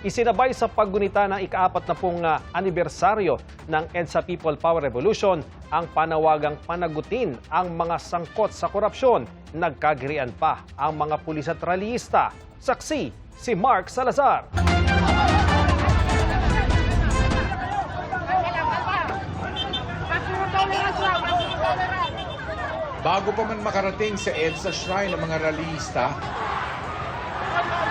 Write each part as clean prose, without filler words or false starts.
Isinabay sa paggunita ng ika-40 anibersaryo ng EDSA People Power Revolution ang panawagang panagutin ang mga sangkot sa korupsyon. Nagkagirian pa ang mga pulis at rallyista. Saksi si Mark Salazar. Bago pa man makarating sa EDSA Shrine ng mga rallyista,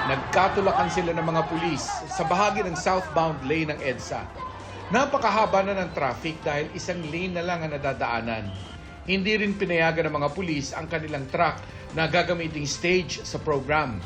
nagkatulakan sila ng mga pulis sa bahagi ng southbound lane ng EDSA. Napakahaba na ng traffic dahil isang lane na lang ang nadadaanan. Hindi rin pinayagan ng mga pulis ang kanilang truck na gagamiting stage sa program.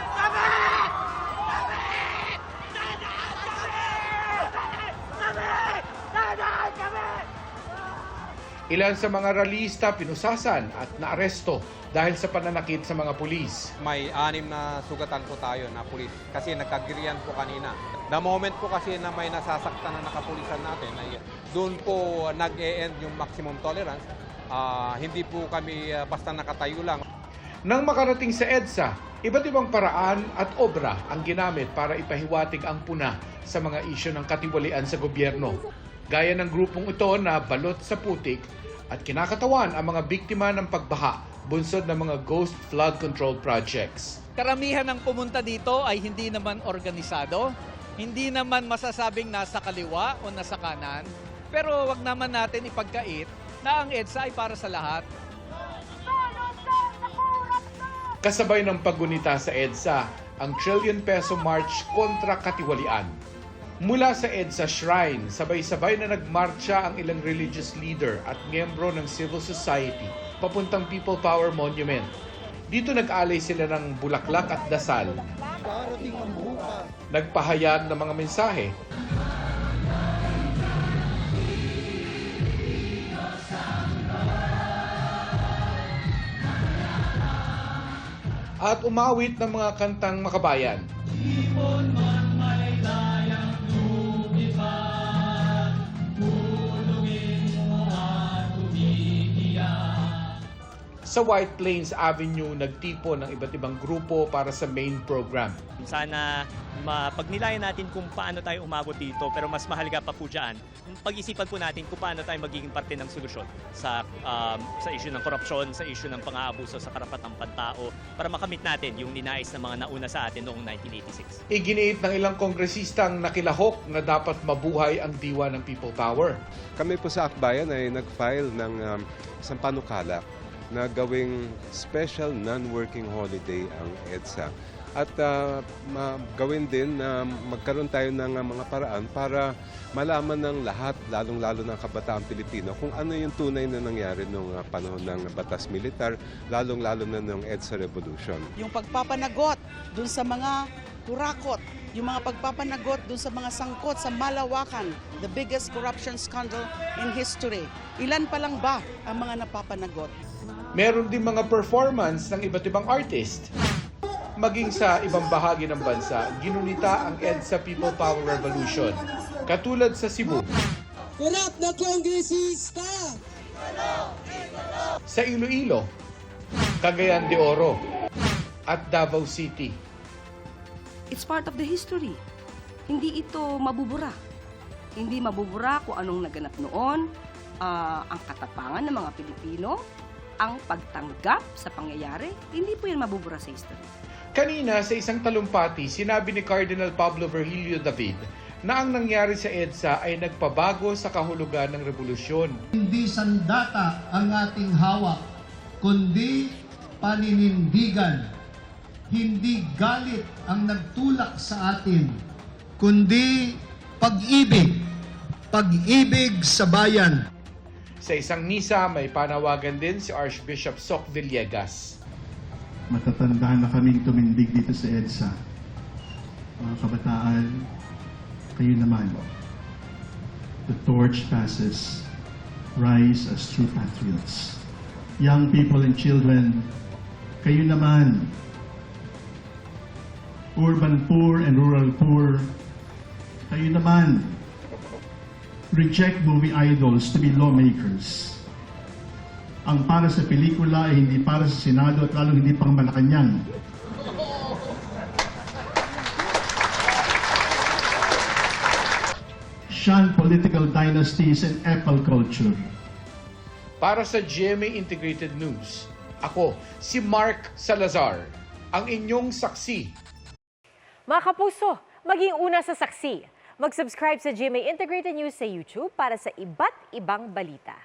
Ilan sa mga rallyista pinusasan at naaresto dahil sa pananakit sa mga pulis. May 6 na sugatan po tayo na pulis kasi nagkagirian po kanina. The moment po kasi na may nasasaktan na nakapulisan natin, ay doon po nag-e-end yung maximum tolerance. Hindi po kami basta nakatayo lang. Nang makarating sa EDSA, iba't ibang paraan at obra ang ginamit para ipahiwatig ang puna sa mga isyu ng katiwalian sa gobyerno. Gaya ng grupong ito na balot sa putik at kinakatawan ang mga biktima ng pagbaha, bunsod ng mga ghost flood control projects. Karamihan ng pumunta dito ay hindi naman organisado, hindi naman masasabing nasa kaliwa o nasa kanan, pero wag naman natin ipagkait na ang EDSA ay para sa lahat. Kasabay ng paggunita sa EDSA, ang Trillion Peso March kontra katiwalian. Mula sa EDSA Shrine, sabay-sabay na nagmarcha ang ilang religious leader at miyembro ng civil society papuntang People Power Monument. Dito nag-alay sila ng bulaklak at dasal. Nagpahayag ng mga mensahe. At umawit ng mga kantang makabayan. Sa White Plains Avenue, nagtipon ng iba't ibang grupo para sa main program. Sana mapagnilayan natin kung paano tayo umabot dito, pero mas mahalaga pa po dyan, pag-isipan po natin kung paano tayo magiging parte ng solusyon sa issue ng korupsyon, sa issue ng pang-aabuso sa karapatang pantao, para makamit natin yung ninais ng mga nauna sa atin noong 1986. Iginiit ng ilang kongresistang nakilahok na dapat mabuhay ang diwa ng People Power. Kami po sa Akbayan ay nag-file ng isang panukala na gawing special non-working holiday ang EDSA. At gawin din na magkaroon tayo ng mga paraan para malaman ng lahat, lalong-lalo ng kabataan Pilipino, kung ano yung tunay na nangyari noong panahon ng batas militar, lalong-lalo na noong EDSA Revolution. Yung pagpapanagot dun sa mga kurakot, yung mga pagpapanagot dun sa mga sangkot sa Malawakan, the biggest corruption scandal in history. Ilan pa lang ba ang mga napapanagot? Meron din mga performance ng iba't ibang artist. Maging sa ibang bahagi ng bansa, ginunita ang EDSA People Power Revolution. Katulad sa Cebu. Korap na kongresista! Sa Iloilo, Cagayan de Oro, at Davao City. It's part of the history. Hindi ito mabubura. Hindi mabubura kung anong naganap noon, ang katapangan ng mga Pilipino, ang pagtanggap sa pangyayari, hindi po yan mabubura sa history. Kanina sa isang talumpati, sinabi ni Cardinal Pablo Virgilio David na ang nangyari sa EDSA ay nagpabago sa kahulugan ng revolusyon. Hindi sandata ang ating hawak, kundi paninindigan. Hindi galit ang nagtulak sa atin, kundi pag-ibig. Pag-ibig sa bayan. Sa isang misa, may panawagan din si Archbishop Soc Villegas. Matatandaan na kaming tumindig dito sa EDSA. Mga kabataan, kayo naman. The torch passes. Rise as true patriots. Young people and children, kayo naman. Urban poor and rural poor, kayo naman. Reject movie idols to be lawmakers. Ang para sa pelikula ay hindi para sa Senado at lalong hindi pang Malacanang. shun political dynasties and apple culture. Para sa GMA Integrated News, ako si Mark Salazar, ang inyong saksi. Mga kapuso, maging una sa saksi. Mag-subscribe sa GMA Integrated News sa YouTube para sa iba't ibang balita.